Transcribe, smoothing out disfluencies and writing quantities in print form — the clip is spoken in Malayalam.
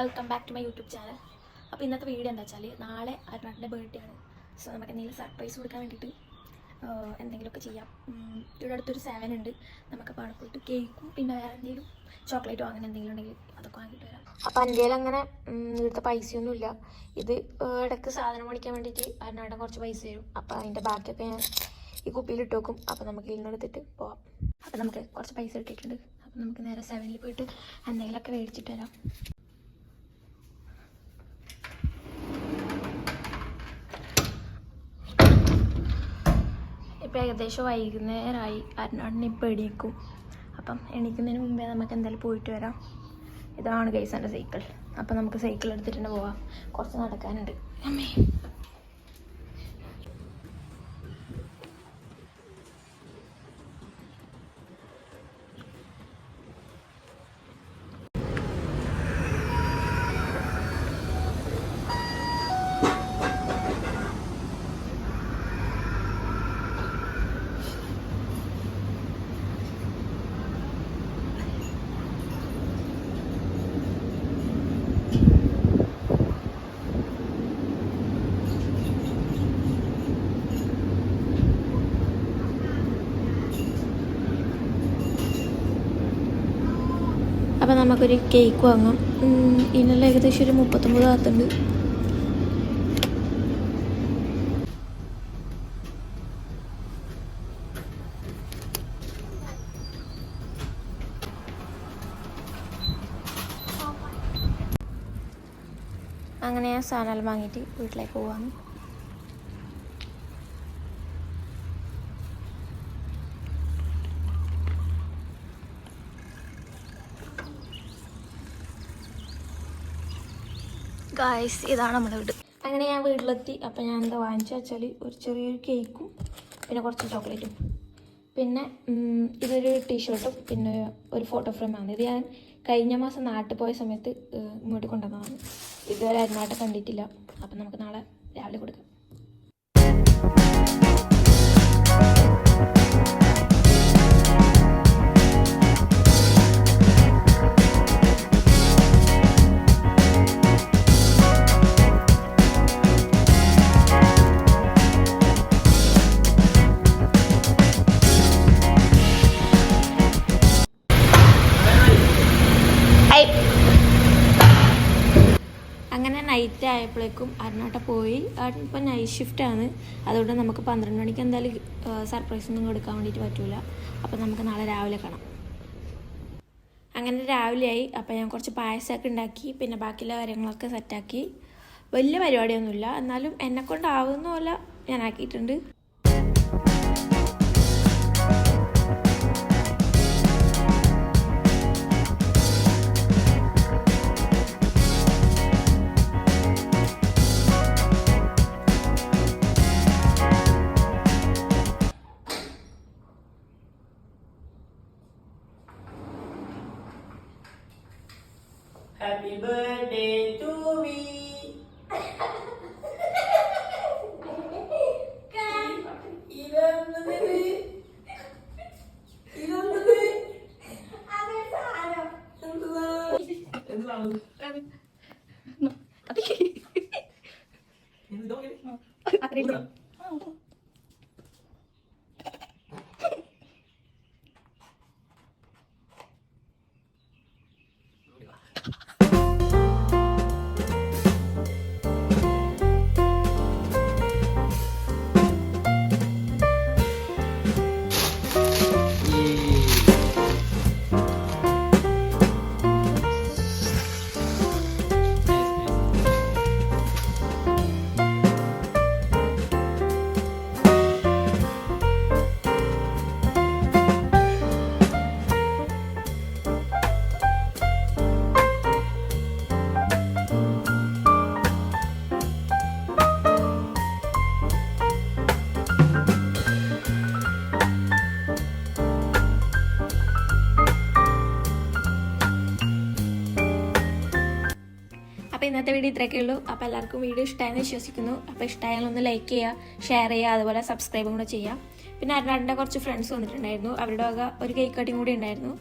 Welcome back to my YouTube channel. അപ്പോൾ ഇന്നത്തെ വീഡിയോ എന്താ വെച്ചാൽ നാളെ അരുണാട്ടിൻ്റെ ബർത്ത്ഡേ ആണ്. സോ നമുക്ക് എന്തെങ്കിലും സർപ്രൈസ് കൊടുക്കാൻ വേണ്ടിയിട്ട് എന്തെങ്കിലുമൊക്കെ ചെയ്യാം. ഇവിടെ അടുത്തൊരു 7 ഉണ്ട്. നമുക്കപ്പോൾ അവിടെ പോയിട്ട് കേക്കും പിന്നെ വേറെ എന്തെങ്കിലും ചോക്ലേറ്റോ അങ്ങനെ എന്തെങ്കിലും ഉണ്ടെങ്കിൽ അതൊക്കെ വാങ്ങിയിട്ട് വരാം. അപ്പോൾ എൻ്റെ അങ്ങനെ ഇവിടുത്തെ പൈസയൊന്നുമില്ല. ഇത് ഇടയ്ക്ക് സാധനം മേടിക്കാൻ വേണ്ടിയിട്ട് അരുണാട്ടൻ കുറച്ച് പൈസ തരും. അപ്പോൾ അതിൻ്റെ ബാക്കിയൊക്കെ ഞാൻ ഈ കുപ്പിയിലിട്ട് വെക്കും. അപ്പോൾ നമുക്ക് ഇതിനെടുത്തിട്ട് പോവാം. അപ്പോൾ നമുക്ക് കുറച്ച് പൈസ ഇട്ടിട്ടുണ്ട്. അപ്പോൾ നമുക്ക് നേരെ 7-ൽ പോയിട്ട് എന്തെങ്കിലുമൊക്കെ മേടിച്ചിട്ട് വരാം. ഇപ്പോൾ ഏകദേശം വൈകുന്നേരമായി. അരുണാട്ടിന് ഇപ്പോൾ എണീക്കും. അപ്പം എണീക്കുന്നതിന് മുമ്പേ നമുക്ക് എന്തായാലും പോയിട്ട് വരാം. ഇതാണ് ഗൈസ് എൻ്റെ സൈക്കിൾ. അപ്പം നമുക്ക് സൈക്കിൾ എടുത്തിട്ട് തന്നെ പോവാം. കുറച്ച് നടക്കാനുണ്ട്. അമ്മേ അപ്പോൾ നമുക്കൊരു കേക്ക് വാങ്ങാം. ഇതിനുള്ള ഏകദേശം ഒരു 39 ആത്തുണ്ട്. അങ്ങനെ ഞാൻ സാധനം വാങ്ങിയിട്ട് വീട്ടിലേക്ക് പോവാണ്. ഗായ്സ് ഇതാണ് നമ്മുടെ വീട്. അങ്ങനെ ഞാൻ വീട്ടിലെത്തി. അപ്പം ഞാൻ എന്താ വാങ്ങിച്ചു വെച്ചാൽ ഒരു ചെറിയൊരു കേക്കും പിന്നെ കുറച്ച് ചോക്ലേറ്റും പിന്നെ ഇതൊരു ടീഷർട്ടും പിന്നെ ഒരു ഫോട്ടോ ഫ്രെയിമാണ്. ഇത് ഞാൻ കഴിഞ്ഞ മാസം നാട്ടിൽ പോയ സമയത്ത് ഇങ്ങോട്ട് കൊണ്ടുവന്നതാണ്. ഇതുവരെ അരുണാട്ടം കണ്ടിട്ടില്ല. അപ്പം നമുക്ക് നാളെ രാവിലെ കൊടുക്കാം. അങ്ങനെ നൈറ്റ് ആയപ്പോഴേക്കും അരുണാട്ടം പോയി. ഇപ്പം നൈറ്റ് ഷിഫ്റ്റാണ്. അതുകൊണ്ട് നമുക്ക് 12 മണിക്ക് എന്തായാലും സർപ്രൈസ് ഒന്നും കൊടുക്കാൻ വേണ്ടിയിട്ട് പറ്റില്ല. അപ്പം നമുക്ക് നാളെ രാവിലെ കാണാം. അങ്ങനെ രാവിലെയായി. അപ്പം ഞാൻ കുറച്ച് പായസമൊക്കെ ഉണ്ടാക്കി പിന്നെ ബാക്കിയുള്ള കാര്യങ്ങളൊക്കെ സെറ്റാക്കി. വലിയ പരിപാടിയൊന്നുമില്ല, എന്നാലും എന്നെക്കൊണ്ടാവുന്ന പോലെ ഞാൻ ആക്കിയിട്ടുണ്ട്. Happy birthday to me. അപ്പോൾ ഇന്നത്തെ വീഡിയോ ഇത്രയൊക്കെ ഉള്ളൂ. അപ്പോൾ എല്ലാവർക്കും വീഡിയോ ഇഷ്ടമായെന്ന് വിശ്വസിക്കുന്നു. അപ്പോൾ ഇഷ്ടമായാലും ഒന്ന് ലൈക്ക് ചെയ്യുക, ഷെയർ ചെയ്യുക, അതുപോലെ സബ്സ്ക്രൈബും കൂടെ ചെയ്യുക. പിന്നെ അരുണാടിൻ്റെ കുറച്ച് ഫ്രണ്ട്സ് വന്നിട്ടുണ്ടായിരുന്നു. അവരുടെ വക ഒരു കേക്ക് കട്ടിങ് കൂടി ഉണ്ടായിരുന്നു.